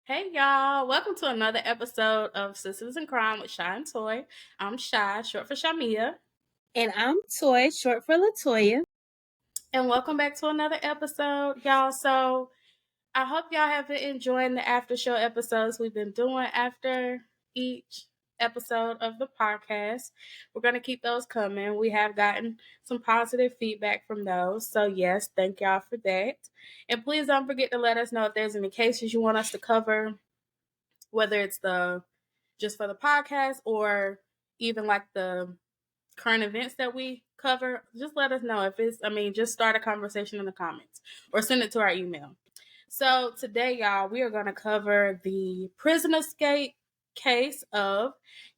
Hey y'all, welcome to another episode of Sistas in Crime with SistasinCrimewithShiandToy. I'm Shy, short for Shamia. And I'm Toy, short for Latoya. And welcome back to another episode, y'all. So I hope y'all have been enjoying the after show episodes we've been doing after each episode of the podcast. We're going to keep those coming. We have gotten some positive feedback from those. So, yes, thank y'all for that. And please don't forget to let us know if there's any cases you want us to cover, whether it's just for the podcast or even like the current events that we cover. Just let us know if just start a conversation in the comments or send it to our email. So today, y'all, we are going to cover the prison escape case of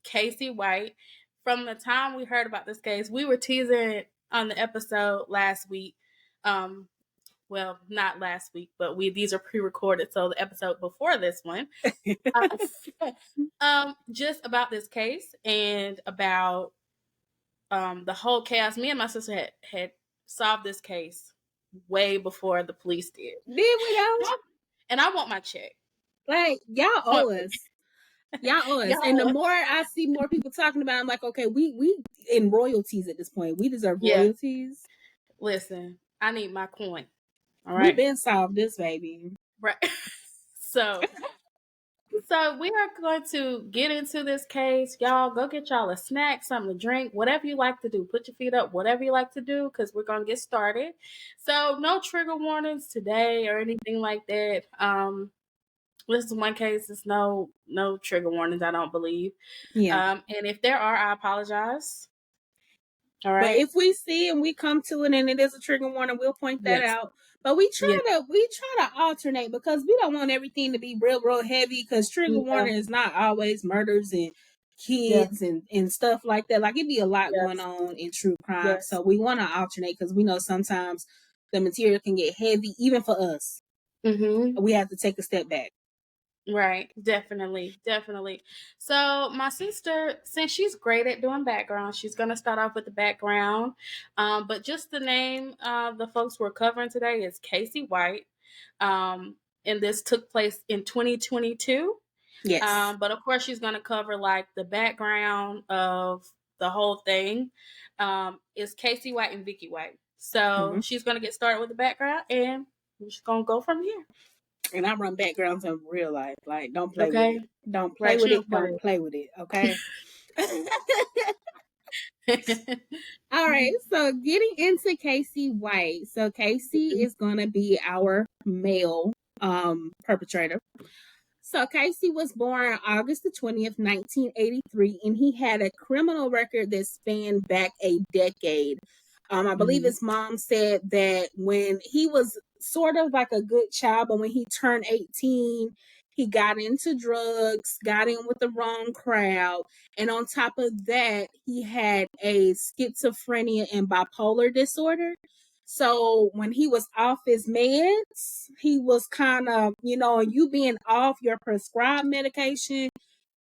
Casey White. From the time we heard about this case, we were teasing on the episode last week. Well, not last week, but these are pre-recorded, so the episode before this one. Just about this case and about the whole chaos. Me and my sister had solved this case way before the police did. Did we though? And I want my check. Like, y'all owe us. Y'all owe us. And the more I see more people talking about it, I'm like, okay, we in royalties at this point. We deserve royalties. Listen, I need my coin. All right. We've been solved this, baby. Right. So we are going to get into this case. Y'all go get y'all a snack, something to drink, whatever you like to do. Put your feet up, whatever you like to do, because we're going to get started. So no trigger warnings today or anything like that. This is one case. There's no trigger warnings, I don't believe. Yeah. And if there are, I apologize. All right. But if we see and we come to it and it is a trigger warning, we'll point that out. But we try to alternate because we don't want everything to be real heavy, because trigger warning is not always murders and kids and stuff like that. Like, it'd be a lot going on in true crime. So we want to alternate because we know sometimes the material can get heavy, even for us. Mm-hmm. We have to take a step back. Right. Definitely. So my sister, since she's great at doing background, she's going to start off with the background. But just the name of the folks we're covering today is Casey White. And this took place in 2022. Yes. But of course, she's going to cover like the background of the whole thing. Is Casey White and Vickie White. So she's going to get started with the background and we're just going to go from here. And I run backgrounds in real life. Like, don't play with it. Don't play with it. Don't play with it. Okay. All right. So getting into Casey White. So Casey is going to be our male perpetrator. So Casey was born August the 20th, 1983, and he had a criminal record that spanned back a decade. I believe his mom said that when he was sort of like a good child, but when he turned 18, he got into drugs, got in with the wrong crowd. And on top of that, he had a schizophrenia and bipolar disorder. So when he was off his meds, he was kind of, you being off your prescribed medication,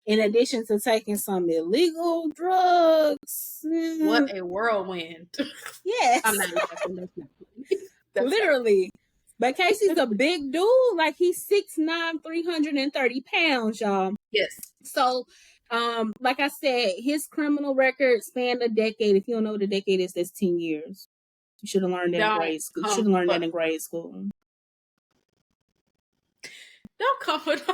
in addition to taking some illegal drugs. What a whirlwind. Yes. I'm not literally. But Casey's a big dude. Like, he's 6'9", 330 pounds, y'all. Yes. So, like I said, his criminal record spanned a decade. If you don't know what a decade is, that's 10 years. You should have learned that in grade school. Don't come for nobody.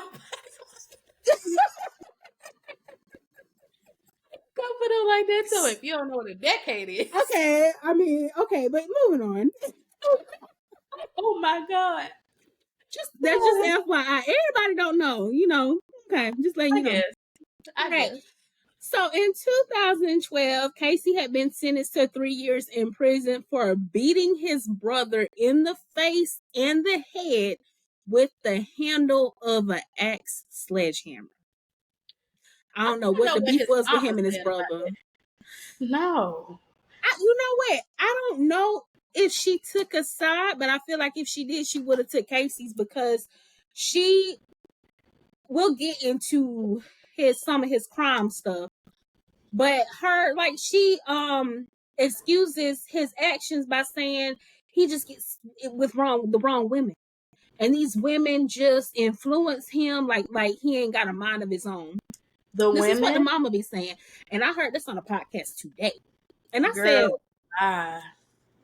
Come for them like that too. If you don't know what a decade is. Okay, but moving on. Oh my God. That's just FYI. Everybody don't know, Okay, just letting you know. I guess. So in 2012, Casey had been sentenced to 3 years in prison for beating his brother in the face and the head with the handle of an axe sledgehammer. I don't know what the beef was with him and his brother. No. You know what? I don't know if she took a side, but I feel like if she did, she would have took Casey's, because we'll get into some of his crime stuff. But she excuses his actions by saying he just gets with the wrong women. and these women just influence him like he ain't got a mind of his own. The This is what the women, mama be saying. And I heard this on a podcast today. And I said, girl,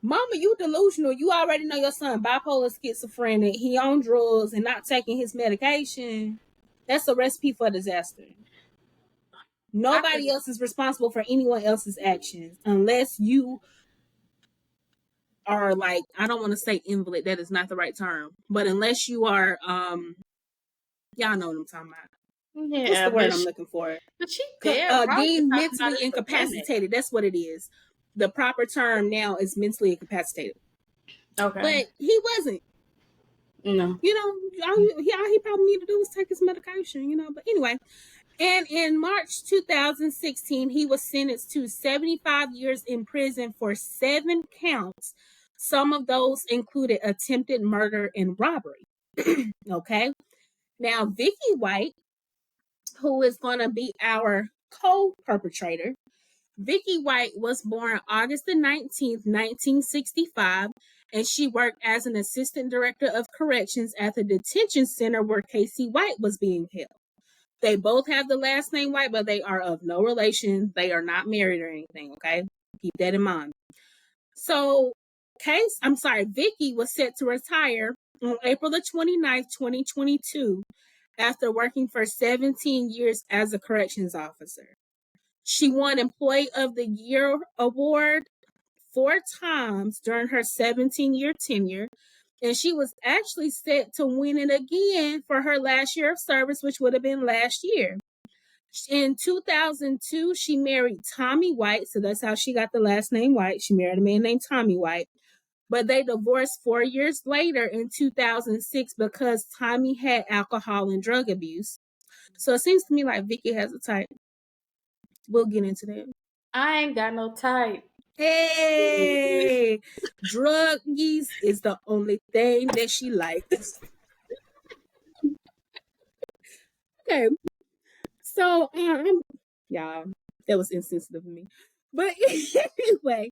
Mama, you delusional. You already know your son bipolar, schizophrenic. He on drugs and not taking his medication. That's a recipe for disaster. Nobody else is responsible for anyone else's actions unless you are like, I don't want to say invalid. That is not the right term. But unless you are, y'all know what I'm talking about. yeah, What's the word I'm looking for? But she dead, Deemed mentally incapacitated. That's what it is. The proper term now is mentally incapacitated. Okay. But he wasn't. No. You know, all he probably need to do was take his medication, you know. But anyway, and in March 2016, he was sentenced to 75 years in prison for 7 counts. Some of those included attempted murder and robbery. Okay. Now, Vickie White, who is going to be our co-perpetrator, Vickie White was born August the 19th, 1965, and she worked as an assistant director of corrections at the detention center where Casey White was being held. They both have the last name White, but they are of no relation. They are not married or anything, okay? Keep that in mind. So, Vickie was set to retire on April the 29th, 2022, after working for 17 years as a corrections officer. She won Employee of the Year award 4 times during her 17-year tenure, and she was actually set to win it again for her last year of service, which would have been last year. In 2002, she married Tommy White, so that's how she got the last name White. She married a man named Tommy White, but they divorced 4 years later in 2006 because Tommy had alcohol and drug abuse. So it seems to me like Vickie has a type. We'll get into that. I ain't got no type. Hey, druggies is the only thing that she likes. Okay, so y'all, that was insensitive of me. But anyway,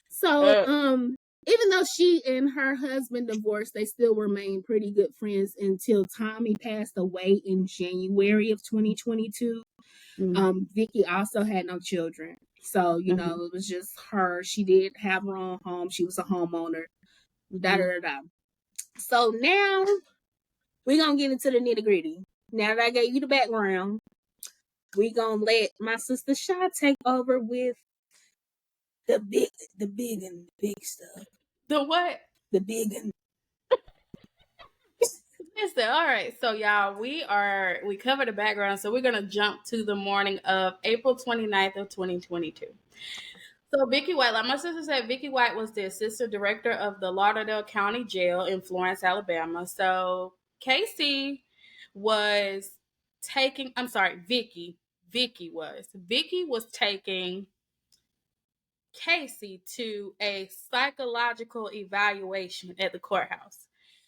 so even though she and her husband divorced, they still remained pretty good friends until Tommy passed away in January of 2022. Vickie also had no children. So, you know, it was just her. She did have her own home. She was a homeowner. Da da da da. So now we're gonna get into the nitty-gritty. Now that I gave you the background, we're gonna let my sister Sha take over with the big and big stuff. The what? The big and Listen, all right. So y'all, we covered the background, so we're gonna jump to the morning of April 29th of 2022. So Vickie White, like my sister said, Vickie White was the assistant director of the Lauderdale County Jail in Florence, Alabama. So Casey was taking Vickie was taking Casey to a psychological evaluation at the courthouse.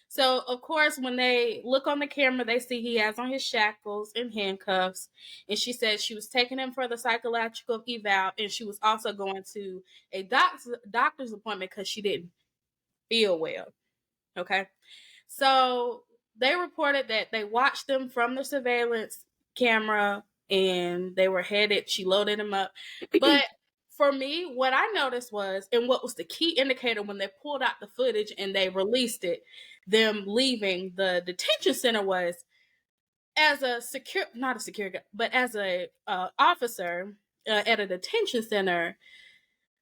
So, of course, when they look on the camera, they see he has on his shackles and handcuffs. And she said she was taking him for the psychological eval, and she was also going to a doctor's appointment because she didn't feel well. Okay. So they reported that they watched them from the surveillance camera and they were headed. She loaded him up. But for me, what I noticed was, and what was the key indicator when they pulled out the footage and they released it, them leaving the detention center was as a not a security, but as a officer at a detention center.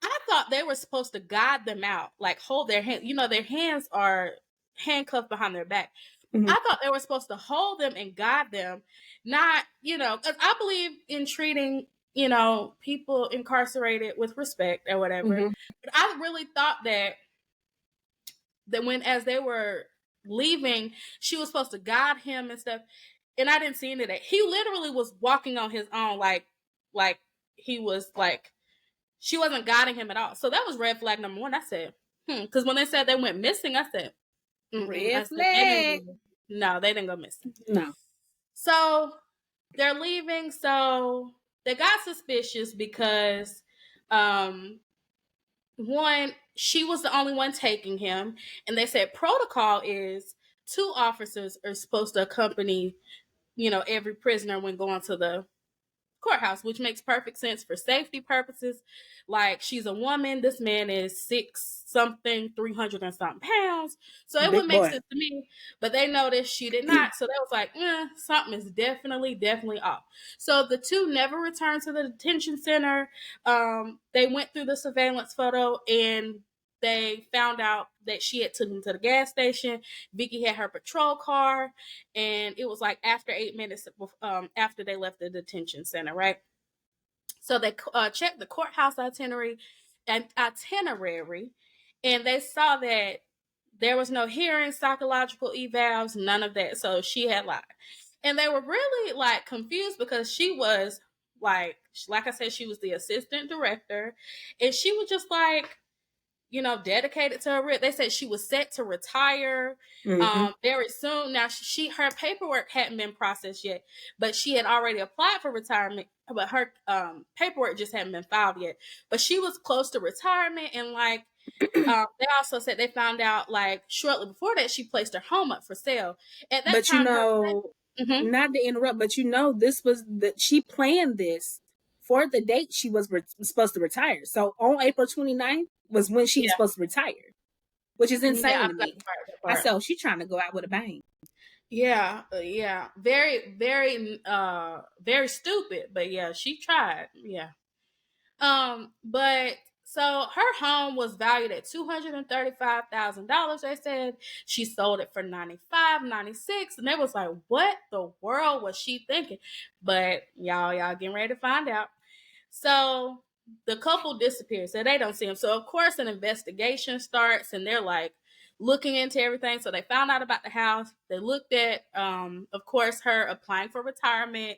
I thought they were supposed to guide them out, like hold their hand. You know, their hands are handcuffed behind their back. I thought they were supposed to hold them and guide them, not, you know, because I believe in treating, you know, people incarcerated with respect or whatever. But I really thought that when, as they were leaving, she was supposed to guide him and stuff. And I didn't see any of that. He literally was walking on his own, like he was like, she wasn't guiding him at all. So that was red flag number one. I said, because when they said they went missing, I said, red flag. No, they didn't go missing. No. So they're leaving. So they got suspicious because, one, she was the only one taking him. And they said protocol is 2 officers are supposed to accompany, every prisoner when going to the courthouse, which makes perfect sense for safety purposes. Like, she's a woman, this man is 6 something, 300 and something pounds, so it would Big make boy. sense to me. But they noticed she did not, so they was like, something is definitely off. So the 2 never returned to the detention center. They went through the surveillance photo, and they found out that she had taken them to the gas station. Vickie had her patrol car, and it was like after 8 minutes after they left the detention center, right? So they checked the courthouse itinerary, and they saw that there was no hearing, psychological evals, none of that. So she had lied, and they were really like confused because she was like I said, she was the assistant director, and she was just like, dedicated to her. They said she was set to retire very soon. Now, her paperwork hadn't been processed yet, but she had already applied for retirement. But her paperwork just hadn't been filed yet. But she was close to retirement, and like they also said they found out like shortly before that she placed her home up for sale. At that But time, not to interrupt, but this was that she planned this for the date she was supposed to retire. So on April 29th was when she was yeah, supposed to retire, which is yeah, insane I to forgot me. the I part. said, she's trying to go out with a bang. Yeah, very stupid, but yeah, she tried. Yeah. But so her home was valued at $235,000. They said she sold it for 95, 96, and they was like, "What the world was she thinking?" But y'all getting ready to find out. So the couple disappears, so they don't see him. So of course, an investigation starts, and they're like looking into everything. So they found out about the house. They looked at, of course, her applying for retirement.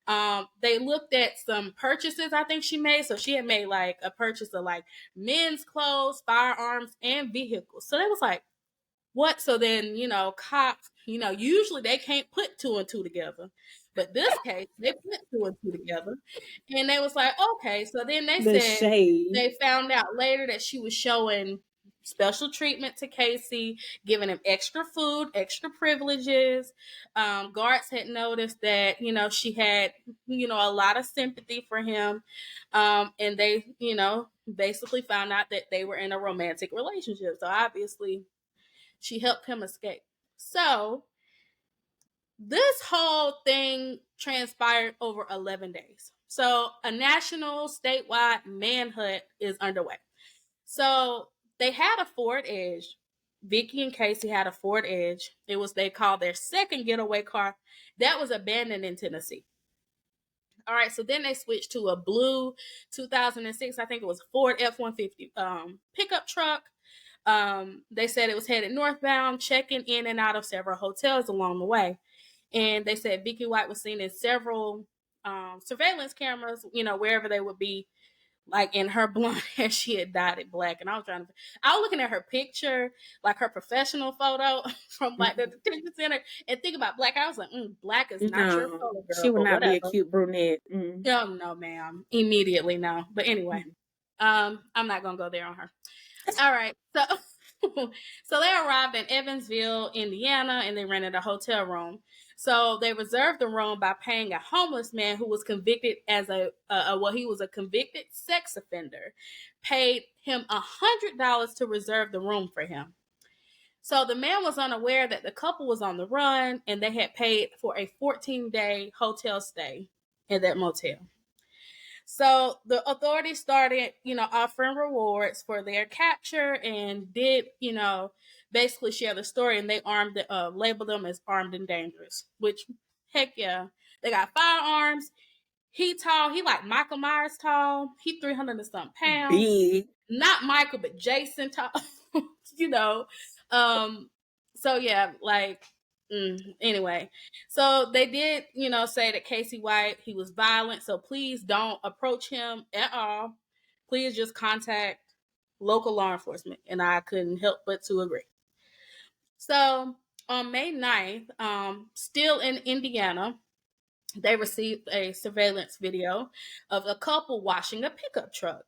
They looked at some purchases I think she made. So she had made like a purchase of like men's clothes, firearms, and vehicles. So they was like, what? So then, cops, usually they can't put 2 and 2 together. But this case, they put 2 and 2 together. And they was like, okay. So then they The said shade. they found out later that she was showing special treatment to Casey, giving him extra food, extra privileges. Guards had noticed that, she had, a lot of sympathy for him. And they, basically found out that they were in a romantic relationship. So obviously, she helped him escape. So this whole thing transpired over 11 days. So a national statewide manhunt is underway. So they had a Ford Edge. Vickie and Casey had a Ford Edge. They called their second getaway car that was abandoned in Tennessee. All right, so then they switched to a blue 2006, I think it was Ford F-150 pickup truck. They said it was headed northbound, checking in and out of several hotels along the way. And they said Vickie White was seen in several surveillance cameras, wherever they would be. Like in her blonde hair, she had dyed it black. And I was looking at her picture, like her professional photo from like the detention center, and think about black. I was like, black is not your No, color, she girl, would but not be a whatever. cute brunette. No, ma'am. Immediately, no. But anyway, I'm not gonna go there on her. All right. So so they arrived in Evansville, Indiana, and they rented a hotel room. So they reserved the room by paying a homeless man who was convicted as he was a convicted sex offender, paid him $100 to reserve the room for him. So the man was unaware that the couple was on the run, and they had paid for a 14-day hotel stay in that motel. So the authorities started, offering rewards for their capture, and did, basically share the story. And they labeled them as armed and dangerous. Which, heck yeah, they got firearms. He tall. He like Michael Myers tall. He 300 and something pounds. Big. Not Michael, but Jason tall. you know. So yeah, like anyway, so they did, say that Casey White, he was violent. So please don't approach him at all. Please just contact local law enforcement. And I couldn't help but to agree. So on May 9th, still in Indiana, they received a surveillance video of a couple washing a pickup truck.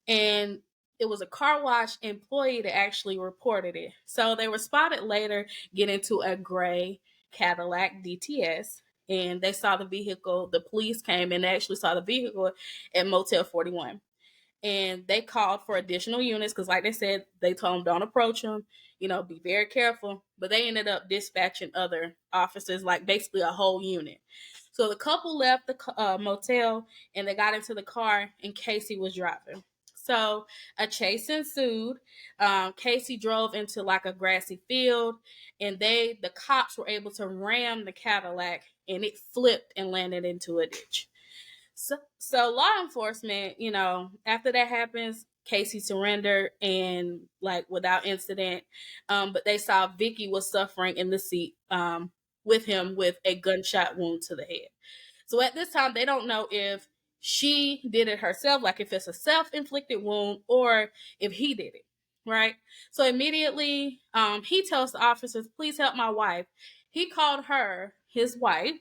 And it was a car wash employee that actually reported it. So they were spotted later getting into a gray Cadillac DTS, and they saw the vehicle. The police came and they actually saw the vehicle at Motel 41. And they called for additional units because, like they said, they told them don't approach them, be very careful. But they ended up dispatching other officers, like basically a whole unit. So the couple left the motel and they got into the car, and Casey was driving. So a chase ensued. Casey drove into like a grassy field, and the cops were able to ram the Cadillac, and it flipped and landed into a ditch. So law enforcement, after that happens, Casey surrendered and like without incident. But they saw Vickie was suffering in the seat with him with a gunshot wound to the head. So at this time, they don't know if she did it herself, like if it's a self-inflicted wound, or if he did it, right? So immediately, he tells the officers, "Please help my wife." He called her his wife.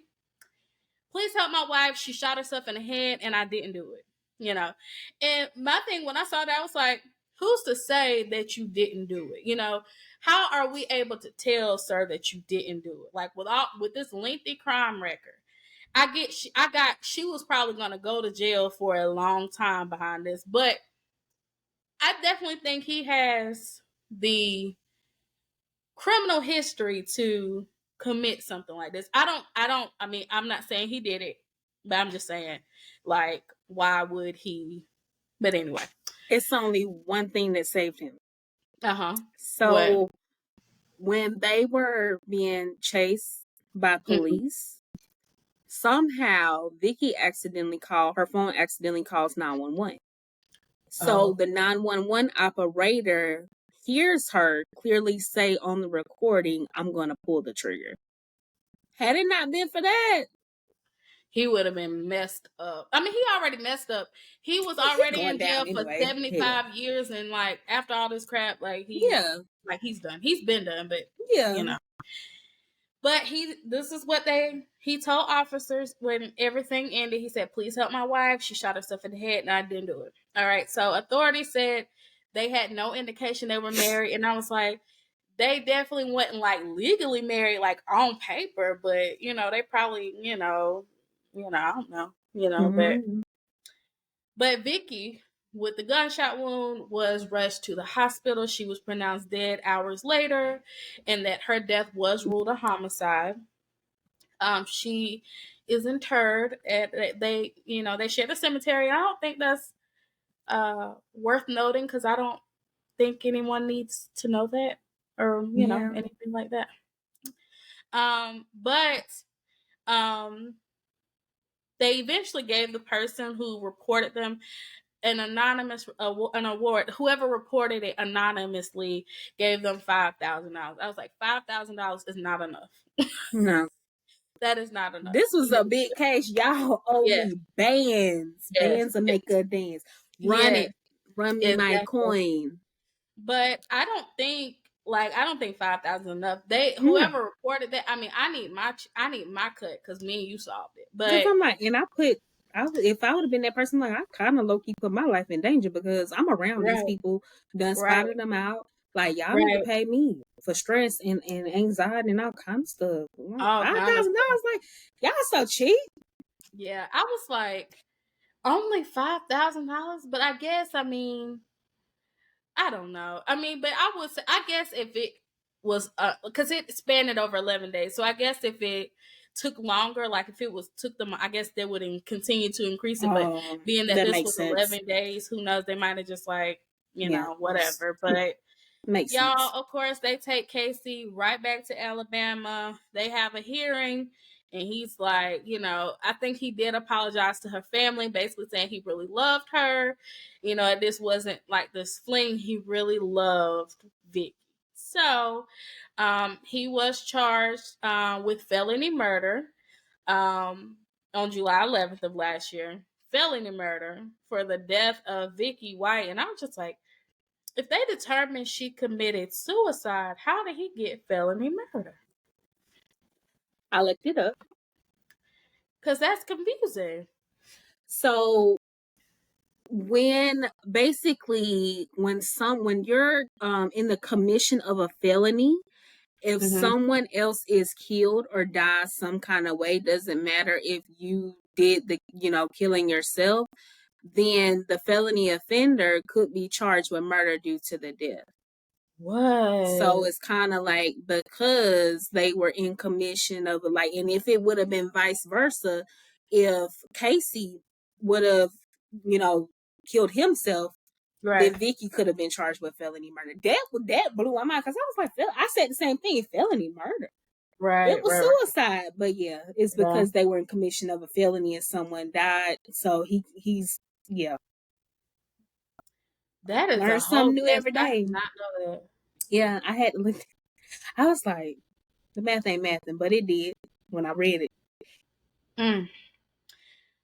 "Please help my wife. She shot herself in the head and I didn't do it." And my thing when I saw that, I was like, who's to say that you didn't do it? How are we able to tell, sir, that you didn't do it? Like with this lengthy crime record, she was probably going to go to jail for a long time behind this, but I definitely think he has the criminal history to commit something like this. I mean, I'm not saying he did it, but I'm just saying, like, why would he? But anyway. It's only one thing that saved him. Uh-huh. So What? when they were being chased by police, somehow Vickie her phone accidentally calls 911. So the 911 operator hears her clearly say on the recording, "I'm going to pull the trigger." Had it not been for that, he would have been messed up. I mean, he already messed up. He was already in jail for anyway. 75 years, and like after all this crap, like he's done. He's been done, but But this is what he told officers when everything ended. He said, "Please help my wife. She shot herself in the head and I didn't do it." All right. So authorities said they had no indication they were married. And I was like, they definitely wasn't like legally married, like on paper, but they probably, I don't know, but Vickie, with the gunshot wound, was rushed to the hospital. She was pronounced dead hours later, and that her death was ruled a homicide. She is interred at they share the cemetery. I don't think that's worth noting because I don't think anyone needs to know that or anything like that. But they eventually gave the person who reported them an award. Whoever reported it anonymously gave them $5,000. I was like, $5,000 is not enough. No. That is not enough. This was a big case. Y'all owe me bands. Yes. Bands to make good dance. Run it. Run me my coin. But I don't think 5,000 enough. Whoever reported that, I mean, I need my cut because me and you solved it. But I'm like, and if I would have been that person, like I kind of low key put my life in danger because I'm around these people, done spotted them out. Like y'all need to pay me for stress and anxiety and all kind of stuff. $5,000, like y'all so cheap. Yeah, I was like, only $5,000, but I guess I don't know. I mean, but I would say, I guess if it was because it spanned over 11 days, so I guess if it took longer, like if it took them, I guess they would continue to increase it. But being that this was 11 days, who knows? They might have just like whatever. But makes y'all, sense. of course, they take Casey right back to Alabama. They have a hearing. And he's like, I think he did apologize to her family, basically saying he really loved her. This wasn't like this fling. He really loved Vickie. So he was charged with felony murder on July 11th of last year. Felony murder for the death of Vickie White. And I was just like, if they determined she committed suicide, how did he get felony murder? I looked it up. Because that's confusing. So when you're in the commission of a felony, if someone else is killed or dies some kind of way, doesn't matter if you did the killing yourself, then the felony offender could be charged with murder due to the death. What? So it's kind of like, because they were in commission of and if it would have been vice versa, if Casey would have, killed himself, right. then Vickie could have been charged with felony murder. That blew my mind, because I was like, I said the same thing, felony murder. Right. It was suicide, but yeah, it's because they were in commission of a felony and someone died. So he's That is learn something new every day. I did not know that. Yeah, I had to look. I was like, the math ain't mathing, but it did when I read it.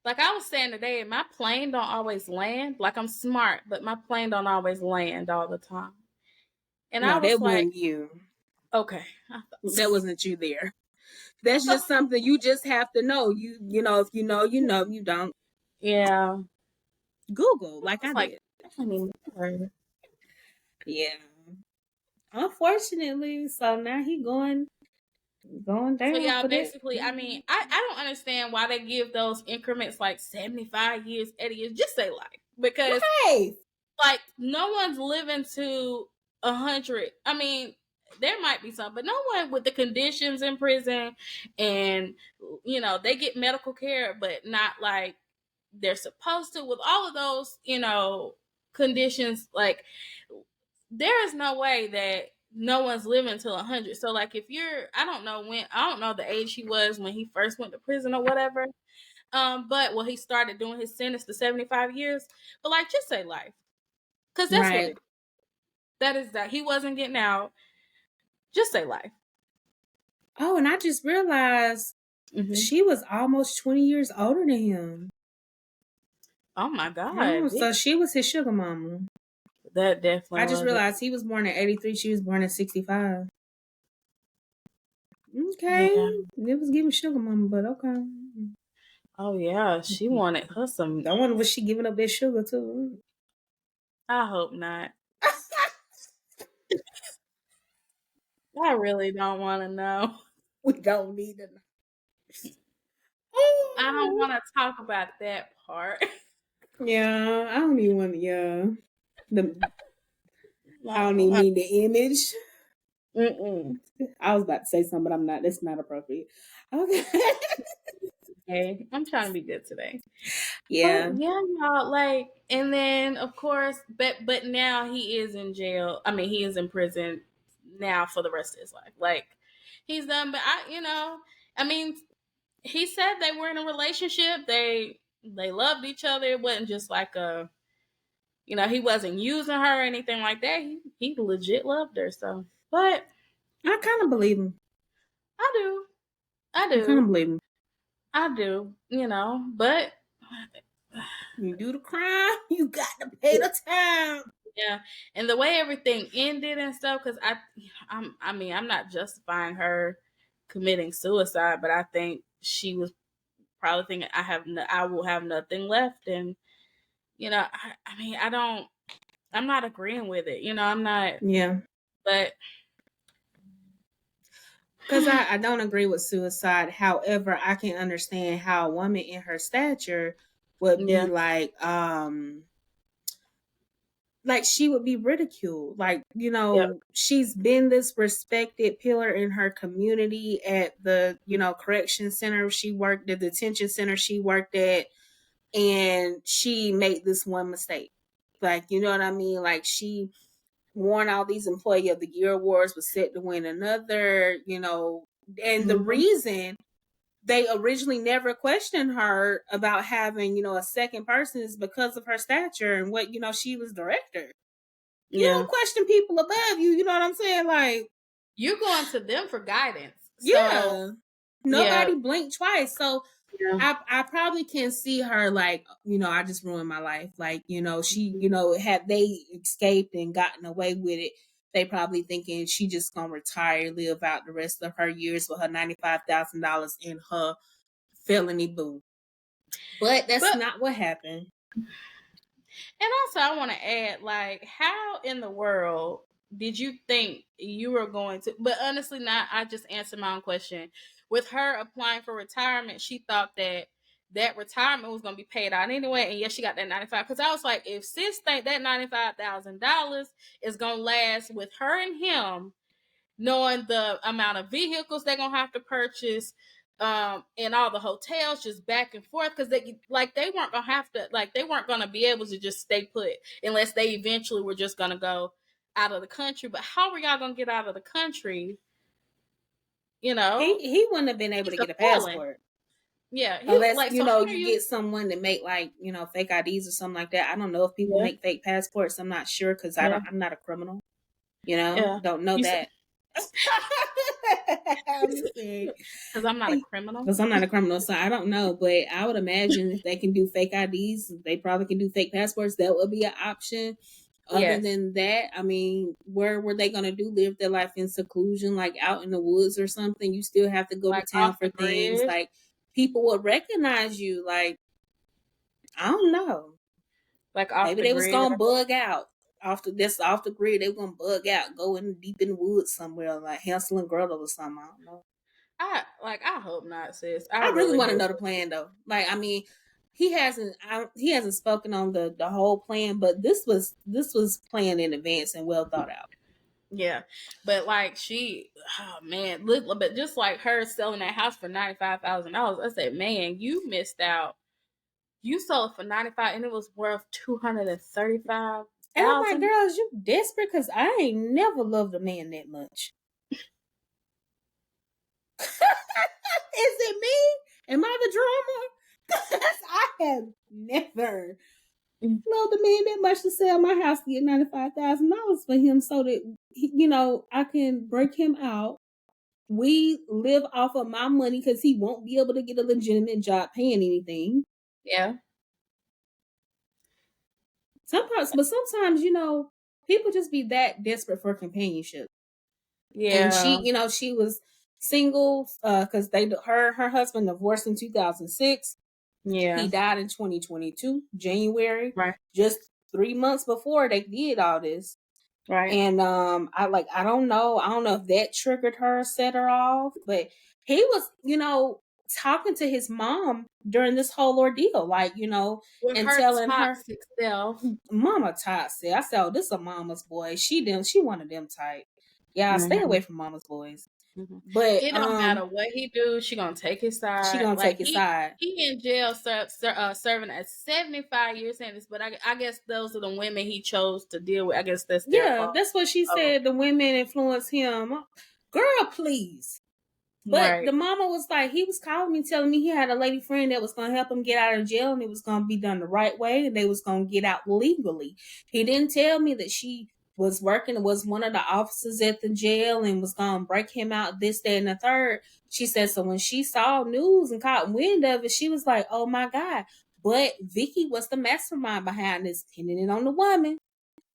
Like I was saying today, my plane don't always land. Like I'm smart, but my plane don't always land all the time. And no, I was that like, wasn't you. Okay. That wasn't you there. That's just something you just have to know. You know, if you know, you don't. Yeah. Google, like I did. Yeah. Unfortunately, so now he going down. So y'all, for basically, that. I mean, I don't understand why they give those increments like 75 years, 80 years. Just say life. Because like no one's living to 100. I mean, there might be some, but no one with the conditions in prison, and they get medical care, but not like they're supposed to, with all of those, conditions. Like there is no way that no one's living till 100. So like if you're, I don't know the age he was when he first went to prison or whatever. But he started doing his sentence to 75 years. But like, just say life. Because that's what it is. That is that. He wasn't getting out. Just say life. Oh, and I just realized she was almost 20 years older than him. Oh my God. Oh, so she was his sugar mama. That definitely I just realized he was born in 83. She was born in 65. Okay. Yeah. It was giving sugar mama, but okay. Oh yeah. She wanted her some. I wonder was she giving up that sugar too? I hope not. I really don't want to know. We don't need to know. I don't want to talk about that part. Yeah, I don't even want to. Yeah, I don't even need the image. I was about to say something, but I'm not. That's not appropriate. Okay. Okay, I'm trying to be good today. Yeah. But yeah, y'all, like, and then of course, but now he is in jail. I mean, he is in prison now for the rest of his life. Like, he's done. But I mean, he said they were in a relationship. They loved each other. It wasn't just like a, he wasn't using her or anything like that. He legit loved her. So, but I kind of believe him. I do. I kind of believe him. I do. But you do the crime, you got to pay the time. Yeah, and the way everything ended and stuff, because I'm not justifying her committing suicide, but I think she was probably thinking I will have nothing left, and I'm not agreeing with it. I'm not. Yeah. But because I don't agree with suicide. However, I can understand how a woman in her stature would be like she would be ridiculed. Like, she's been this respected pillar in her community at the, correction center she worked, the detention center she worked at, and she made this one mistake. Like, you know what I mean? Like, she won all these Employee of the Year awards, was set to win another, and the reason they originally never questioned her about having, a second person is because of her stature and what, she was director. You don't question people above you, you know what I'm saying? Like, you're going to them for guidance. Yeah. Nobody blinked twice. So I probably can see her like, I just ruined my life. Like, she, had they escaped and gotten away with it, they probably thinking she just gonna retire, live out the rest of her years with her $95,000 in her felony boo. But that's not what happened. And also, I want to add, like, how in the world did you think you were going to? But honestly, not. I just answered my own question. With her applying for retirement, she thought that retirement was going to be paid out anyway, and yes, she got that 95. Because I was like, if sis think that $95,000 is going to last with her and him, knowing the amount of vehicles they're gonna have to purchase, and all the hotels just back and forth, because they weren't gonna have to, like, they weren't gonna be able to just stay put unless they eventually were just gonna go out of the country. But how were y'all gonna get out of the country? You know, He wouldn't have been able to he's a get a felon. passport. Yeah, he's Unless, like, so how are you you? get someone to make like, fake IDs or something like that. I don't know if people Yeah, make fake passports. I'm not sure because yeah, I'm not a criminal. yeah. Don't know You that. I'm just saying. because I'm not a criminal. Because I'm not a criminal, so I don't know. But I would imagine if they can do fake IDs, they probably can do fake passports. That would be an option. Other Yes, than that, I mean, where were they going to live their life in seclusion, like out in the woods or something? You still have to go to like town off for the things. grid, Like people would recognize you. Like, I don't know. like off Maybe the they was grid. gonna bug out off the grid. They were gonna bug out, go in deep in the woods somewhere, like Hansel and Gretel or something. I don't know. I hope not, sis. I I really really want to hope. know the plan though. Like, I mean, he hasn't spoken on the whole plan, but this was planned in advance and well thought out. Yeah, but like oh man, but just like her selling that house for $95,000, I said, man, you missed out. You sold it for 95, and it was worth 235 And I'm like, thousand. girls, you desperate? Because I ain't never loved a man that much. Is it me? Am I the drama? Because I have never loved a man that much to sell my house to get $95,000 for him, so that I can break him out. We live off of my money because he won't be able to get a legitimate job paying anything. Yeah, But sometimes, people just be that desperate for companionship. And yeah, she was single because her husband divorced in 2006. He yeah. died in 2022 January, Right, just 3 months before they did all this. right. And I don't know if that triggered her, set her off, but he was talking to his mom during this whole ordeal, like, With and her telling her, toxic self. mama toxic. I said, oh, this is a mama's boy. She one of them type. Yeah, stay Mhm, away from mama's boys. mhm. But It don't matter what he do, she gonna take his she side. gonna Like take his side. he in jail, serving a 75-year sentence. But I guess those are the women he chose to deal with. I guess that's their Yeah, fault. that's what she Oh, said. The women influence him. Girl, please. But the right. mama was like, he was calling me, telling me he had a lady friend that was going to help him get out of jail, and it was going to be done the right way, and they was going to get out legally. He didn't tell me that she was was one of the officers at the jail and was going to break him out, this, that, and the third. She said, so when she saw news and caught wind of it, she was like, oh my God. But Vickie was the mastermind behind this, pinning it on the woman.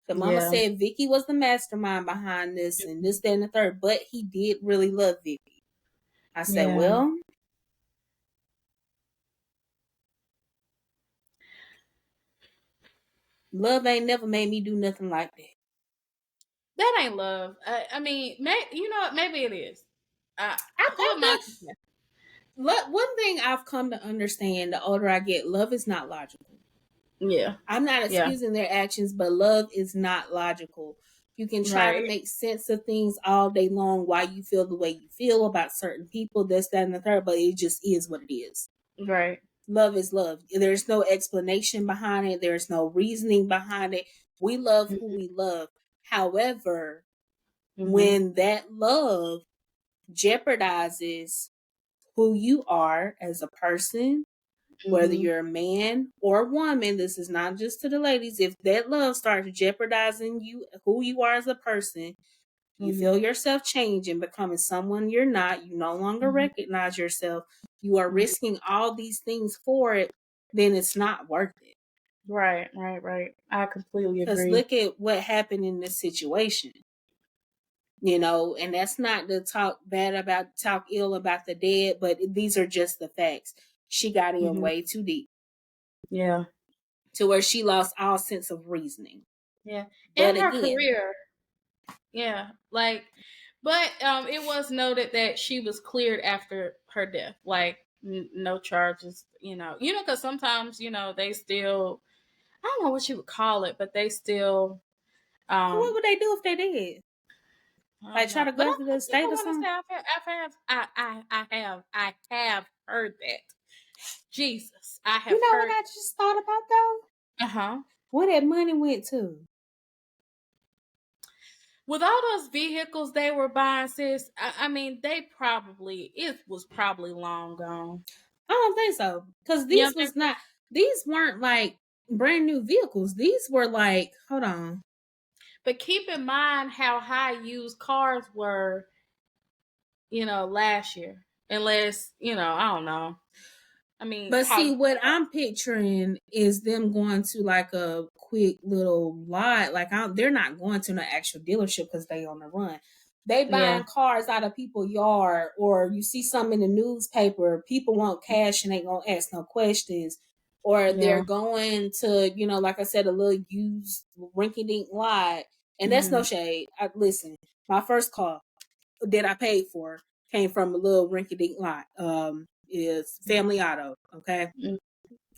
The mama Yeah. said Vickie was the mastermind behind this and this, that, and the third. But he did really love Vickie. I said, Yeah. well, love ain't never made me do nothing like that. That ain't love. I mean, you know what? Maybe it is. Who am I? One thing I've come to understand the older I get, love is not logical. Yeah. I'm not Yeah. excusing their actions, but love is not logical. You can try to Right. make sense of things all day long, why you feel the way you feel about certain people, this, that, and the third, but it just is what it is. Right. Love is love. There's no explanation behind it. There's no reasoning behind it. We love who we love. However, when that love jeopardizes who you are as a person, whether you're a man or a woman, this is not just to the ladies. If that love starts jeopardizing you, who you are as a person, you feel yourself changing, becoming someone you're not, you no longer recognize yourself, you are risking all these things for it, then it's not worth it. Right. Right. Right. I completely Because agree. look at what happened in this situation. And that's not to talk ill about the dead, but these are just the facts. She got in way too deep. Yeah. to where she lost all sense of reasoning. Yeah. But And her again, career. Yeah. Like, but it was noted that she was cleared after her death. Like, no charges, because sometimes, they still, I don't know what you would call it, but they still, what would they do if they did? I Like don't try know. to But go to the state people or want to something? say I have heard that. Jesus, I have You know what heard. I just thought about though? Uh-huh. Where that money went to? With all those vehicles they were buying, sis, I mean, it was probably long gone. I don't think so. Because You don't think so? these weren't like brand new vehicles. These were like, hold on. But keep in mind how high used cars were, last year. Unless, I don't know. I mean, But how see, what I'm picturing is them going to like a quick little lot. Like they're not going to an actual dealership because they on the run. They yeah, buying cars out of people's yard, or you see something in the newspaper. People want cash and ain't gonna ask no questions, or they're yeah. going to, like I said, a little used rinky-dink lot. And that's no shade. Listen, my first car that I paid for came from a little rinky-dink lot. Is Family Auto, okay? Mm-hmm.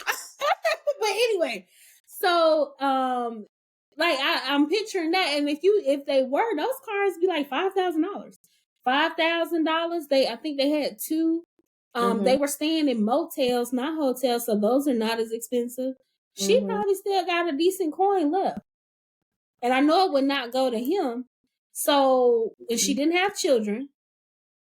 But anyway, so like I'm picturing that, and if they were, those cars be like $5,000. $5,000. I think they had two. They were staying in motels, not hotels, so those are not as expensive. She probably still got a decent coin left. And I know it would not go to him. So if she didn't have children,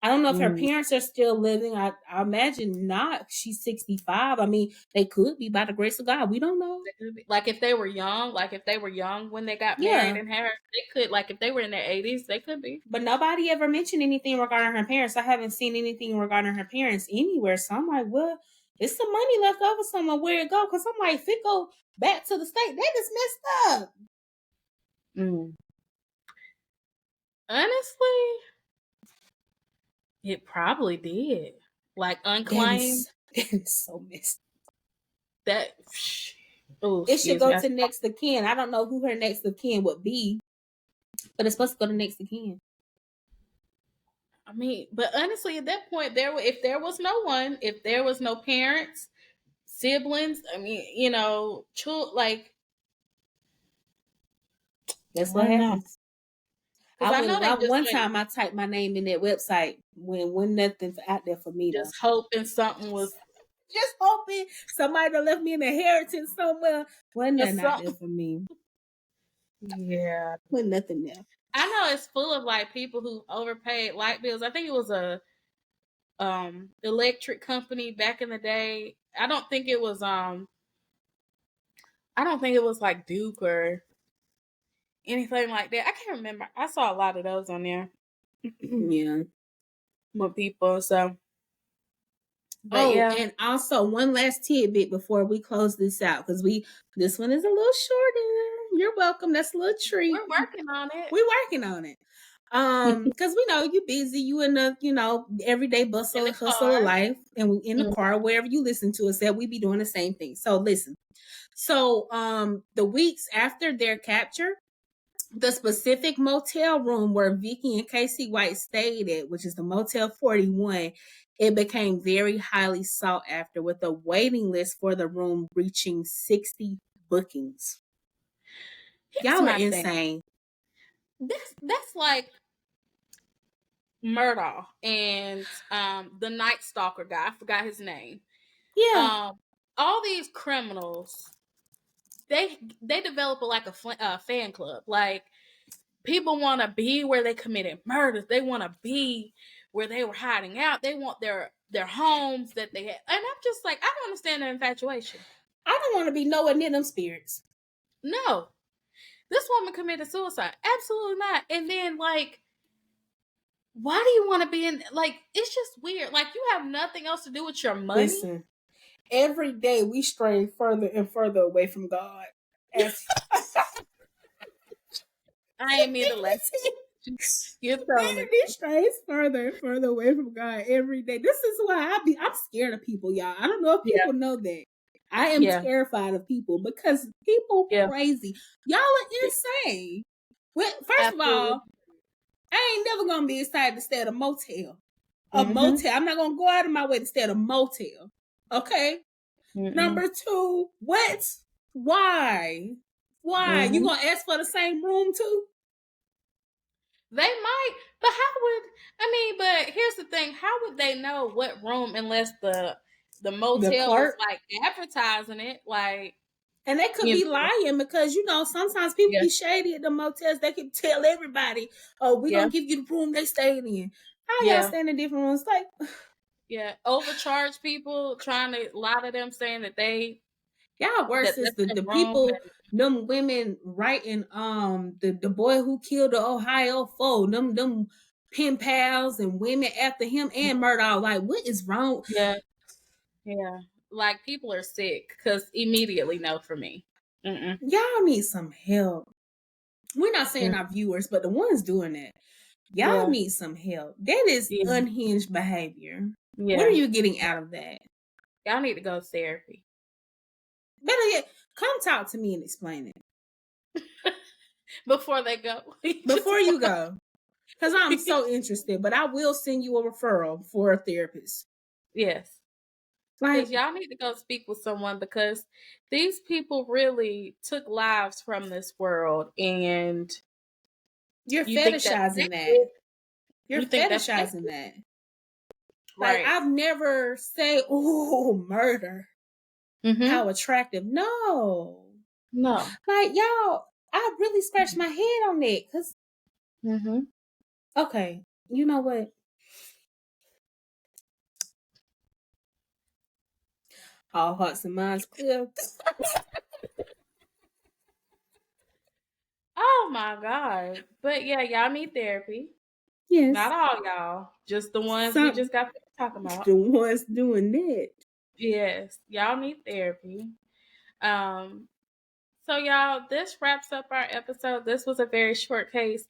I don't know if her parents are still living. I imagine not. She's 65. I mean, they could be by the grace of God. We don't know. Like if they were young, when they got married Yeah. and had, they could, like if they were in their 80s, they could be. But nobody ever mentioned anything regarding her parents. I haven't seen anything regarding her parents anywhere. So I'm like, well, it's some money left over somewhere. Where it go? Because I'm like, if it go back to the state, they just messed up. Honestly, it probably did. Like unclaimed. That is so messed up. That. Oh, It should excuse go me. to next of kin. I don't know who her next of kin would be, but it's supposed to go to next of kin. I mean, but honestly, at that point, if there was no one, if there was no parents, siblings, I mean, like That's I what don't know. happens. Because I know they just One went time I typed my name in that website when nothing's out there for me though. just hoping something was Just hoping somebody done left me an inheritance somewhere. Wasn't nothing out there for me. Yeah. Wasn't nothing there. I know it's full of like people who overpaid light bills. I think it was a electric company back in the day. I don't think it was like Duke or anything like that. I can't remember. I saw a lot of those on there. Yeah. With people, so but yeah. And also one last tidbit before we close this out, because this one is a little shorter. You're welcome. That's a little treat. We're working on it. We're working on it. Because we know you're busy, you in the everyday bustle hustle of life, and we in the car, wherever you listen to us at, we be doing the same thing. So listen. So the weeks after their capture, the specific motel room where Vickie and Casey White stayed at, which is the Motel 41, it became very highly sought after, with a waiting list for the room reaching 60 bookings. Y'all are insane. That's like Murdaugh and the Night Stalker guy. I forgot his name. Yeah. All these criminals, they develop a fan club. Like people want to be where they committed murders. They want to be where they were hiding out. They want their homes that they had. And I'm just like, I don't understand their infatuation. I don't want to be nowhere near them spirits. No. This woman committed suicide. Absolutely not. And then, like, why do you want to be in, like, it's just weird. Like, you have nothing else to do with your money. Listen, every day we stray further and further away from God. I ain't mean to laugh. You're throwing it. He strays further and further away from God every day. This is why I'm scared of people, y'all. I don't know if people know that. I am terrified of people because people crazy. Y'all are insane. Well, first of all, I ain't never gonna be excited to stay at a motel. A motel. I'm not gonna go out of my way to stay at a motel. Okay. Number two, what? Why? Why? You gonna ask for the same room too? They might, but how would but here's the thing, how would they know what room unless the motel was like advertising it? Like, and they could be lying because sometimes people be shady at the motels. They could tell everybody, "Oh, we're gonna give you the room they stayed in." How y'all staying in different rooms? Like, overcharge people, trying to lie to them, saying that they y'all worse is the people, them women writing the boy who killed the Ohio foe, them pen pals and women after him and Murdoch. Like, what is wrong? Yeah. Like, people are sick because immediately no for me. Y'all need some help. We're not saying our viewers, but the ones doing that, y'all need some help. That is unhinged behavior. What are you getting out of that? Y'all need to go to therapy. Better yet, come talk to me and explain it. Before they go. Before you go. Because I'm so interested, but I will send you a referral for a therapist. Yes. Because y'all need to go speak with someone, because these people really took lives from this world, and you're fetishizing that. You're fetishizing that. Right. Like, I've never said, "Oh, murder. How attractive." No. Like, y'all, I really scratched my head on that because. Okay, you know what? All hearts and minds clear. Oh my God. But yeah, y'all need therapy. Yes. Not all y'all. Just the ones we just got talking about. The ones doing that. Yes. Y'all need therapy. So y'all, this wraps up our episode. This was a very short case.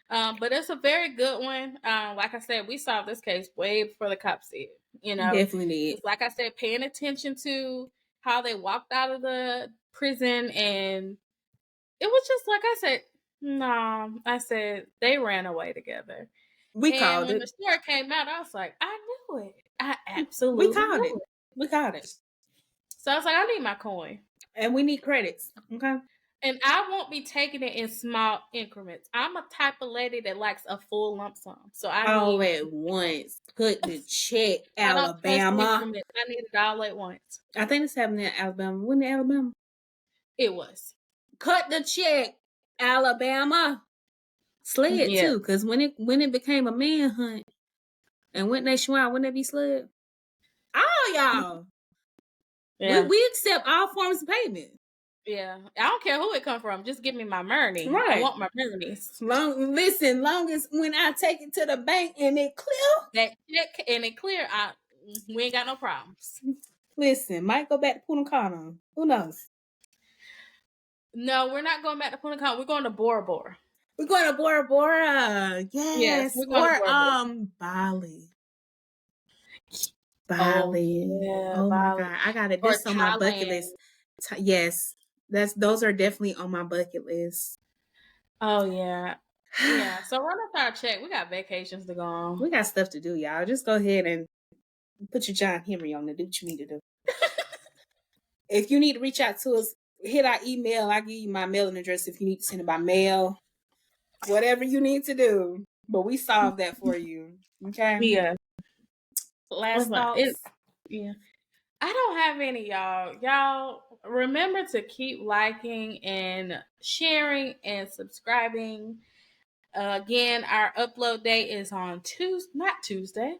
But it's a very good one. Like I said, we solved this case way before the cops did. Definitely did. Like I said, paying attention to how they walked out of the prison, and it was just like I said. No, I said they ran away together. We called it. When the story came out, I was like, I knew it. I absolutely called it. We called it. So I was like, I need my coin, and we need credits. Okay. And I won't be taking it in small increments. I'm a type of lady that likes a full lump sum. So I all need at once. Cut the check, Alabama. I need it all at once. I think it's happening in Alabama. Wasn't it Alabama? It was. Cut the check, Alabama. Sled too, because when it became a manhunt and went nationwide, wouldn't it be sled? All y'all. Yeah. We accept all forms of payment. Yeah, I don't care who it come from. Just give me my money. Right. I want my monies. Long as when I take it to the bank and it clear. That check and it clear, we ain't got no problems. Listen, might go back to Punta Cana. Who knows? No, we're not going back to Punta Cana. We're going to Bora Bora. We're going to Bora Bora. Yes. We're going to Bora Bora. Bali. Bali. Oh Bali. My God. I got it. This on my bucket list. Yes. Those are definitely on my bucket list. Oh yeah. Yeah. So run up our check. We got vacations to go on. We got stuff to do, y'all. Just go ahead and put your John Henry on to do what you need to do. If you need to reach out to us, hit our email. I'll give you my mailing address if you need to send it by mail. Whatever you need to do. But we solved that for you. Okay? Yeah. Last thoughts? Yeah. I don't have any, y'all. Y'all remember to keep liking and sharing and subscribing. Again, our upload date is on Thursday.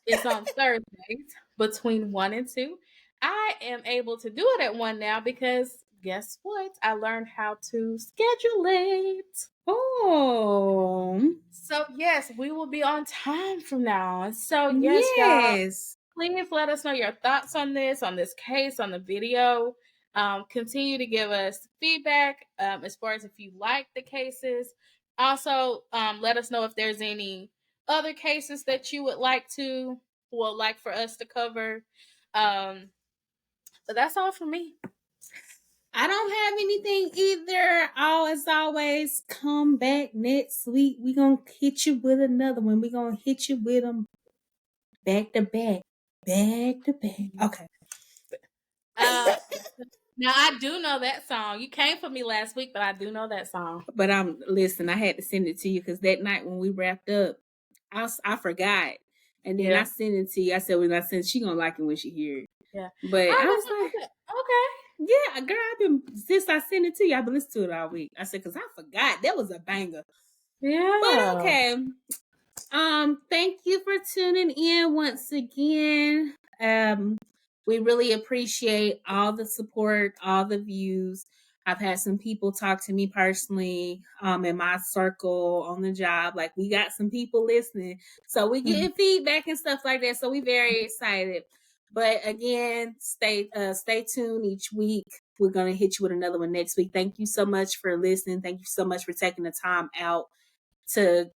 It's on Thursdays between 1 and 2. I am able to do it at 1 now because guess what? I learned how to schedule it. Oh. So yes, we will be on time from now on. So yes, y'all, please let us know your thoughts on this case, on the video. Continue to give us feedback as far as if you like the cases. Also, let us know if there's any other cases that you would like for us to cover. But that's all for me. I don't have anything either. As always, come back next week. We gonna hit you with another one. We gonna hit you with them back to back. Back to back. Okay. Now I do know that song. You came for me last week, but I do know that song. But listen, I had to send it to you because that night when we wrapped up, I forgot. And then I sent it to you. I said, when I sent, she gonna like it when she hear it. Yeah. But I was like, okay. Yeah, girl, since I sent it to you, I've been listening to it all week. I said, because I forgot. That was a banger. Yeah. But okay. Thank you for tuning in once again. We really appreciate all the support, all the views. I've had some people talk to me personally, in my circle on the job. Like, we got some people listening. So we getting feedback and stuff like that. So we very excited. But again, stay tuned each week. We're gonna hit you with another one next week. Thank you so much for listening. Thank you so much for taking the time out to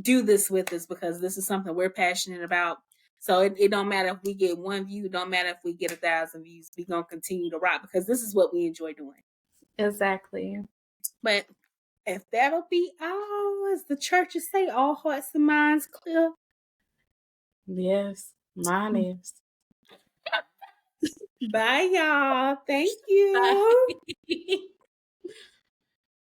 do this with us, because this is something we're passionate about. So it don't matter if we get 1 view, it don't matter if we get 1,000 views. We're gonna continue to rock because this is what we enjoy doing. Exactly. But if that'll be all, as the churches say, all hearts and minds clear. Yes, mine is. Bye, y'all. Thank you. Bye.